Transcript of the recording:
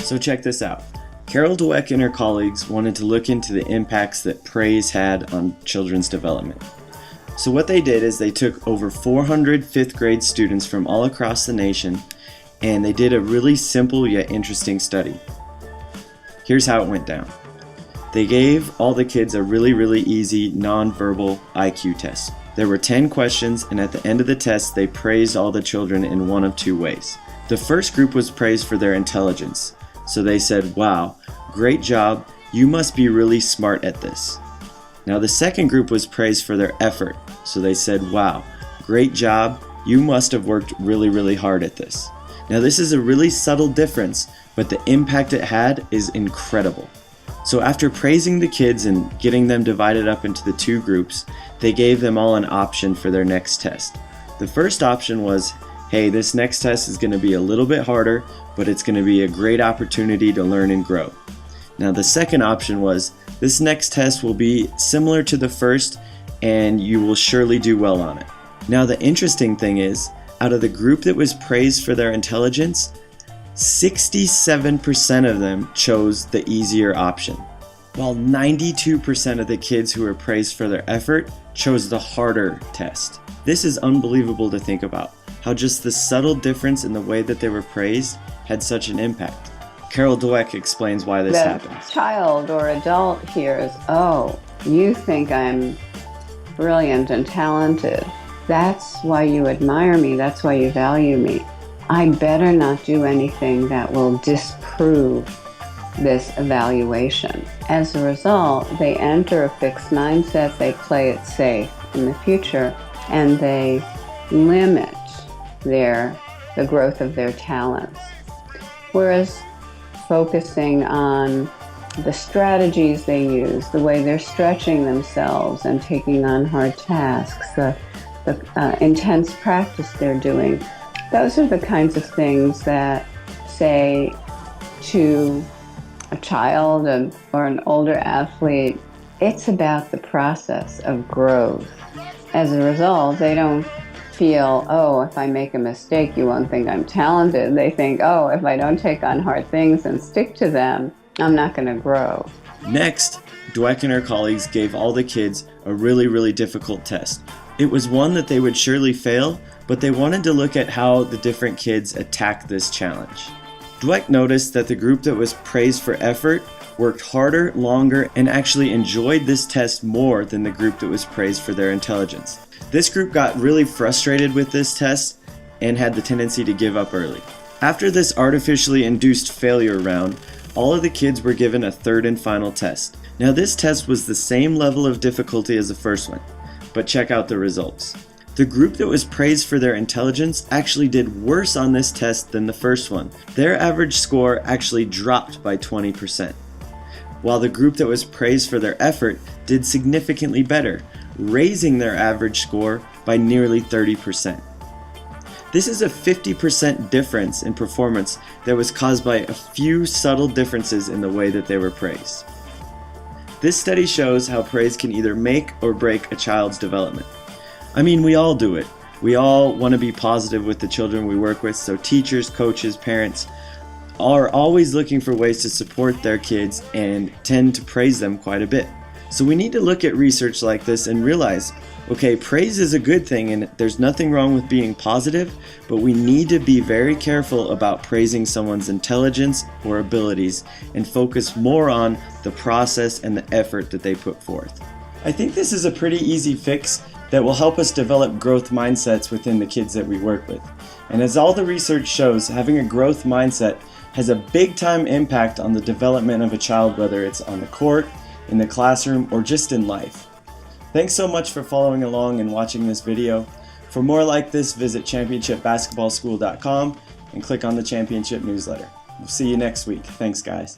So check this out. Carol Dweck and her colleagues wanted to look into the impacts that praise had on children's development. So what they did is they took over 400 5th grade students from all across the nation, and they did a really simple yet interesting study. Here's how it went down. They gave all the kids a really easy non-verbal IQ test. There were 10 questions, and at the end of the test, they praised all the children in one of two ways. The first group was praised for their intelligence. So they said, "Wow, great job, you must be really smart at this." Now the second group was praised for their effort. So they said, "Wow, great job, you must have worked really hard at this." Now this is a really subtle difference, but the impact it had is incredible. So after praising the kids and getting them divided up into the two groups, they gave them all an option for their next test. The first option was, hey, this next test is going to be a little bit harder, but it's going to be a great opportunity to learn and grow. Now the second option was, this next test will be similar to the first and you will surely do well on it. Now the interesting thing is, out of the group that was praised for their intelligence, 67% of them chose the easier option, while 92% of the kids who were praised for their effort chose the harder test. This is unbelievable to think about, how just the subtle difference in the way that they were praised had such an impact. Carol Dweck explains why this happens. The child or adult hears, "Oh, you think I'm brilliant and talented. That's why you admire me, that's why you value me. I better not do anything that will disprove this evaluation." As a result, they enter a fixed mindset, they play it safe in the future, and they limit the growth of their talents. Whereas focusing on the strategies they use, the way they're stretching themselves and taking on hard tasks, the intense practice they're doing, those are the kinds of things that say to a child or an older athlete, it's about the process of growth. As a result, they don't feel, "Oh, if I make a mistake, you won't think I'm talented." They think, "Oh, if I don't take on hard things and stick to them, I'm not going to grow." Next, Dweck and her colleagues gave all the kids a really difficult test. It was one that they would surely fail, but they wanted to look at how the different kids attacked this challenge. Dweck noticed that the group that was praised for effort worked harder, longer, and actually enjoyed this test more than the group that was praised for their intelligence. This group got really frustrated with this test and had the tendency to give up early. After this artificially induced failure round, all of the kids were given a third and final test. Now this test was the same level of difficulty as the first one, but check out the results. The group that was praised for their intelligence actually did worse on this test than the first one. Their average score actually dropped by 20%, while the group that was praised for their effort did significantly better, raising their average score by nearly 30%. This is a 50% difference in performance that was caused by a few subtle differences in the way that they were praised. This study shows how praise can either make or break a child's development. I mean, we all do it. We all want to be positive with the children we work with, so teachers, coaches, parents are always looking for ways to support their kids and tend to praise them quite a bit. So we need to look at research like this and realize, okay, praise is a good thing and there's nothing wrong with being positive, but we need to be very careful about praising someone's intelligence or abilities and focus more on the process and the effort that they put forth. I think this is a pretty easy fix that will help us develop growth mindsets within the kids that we work with. And as all the research shows, having a growth mindset has a big time impact on the development of a child, whether it's on the court, in the classroom, or just in life. Thanks so much for following along and watching this video. For more like this, visit championshipbasketballschool.com and click on the championship newsletter. We'll see you next week. Thanks, guys.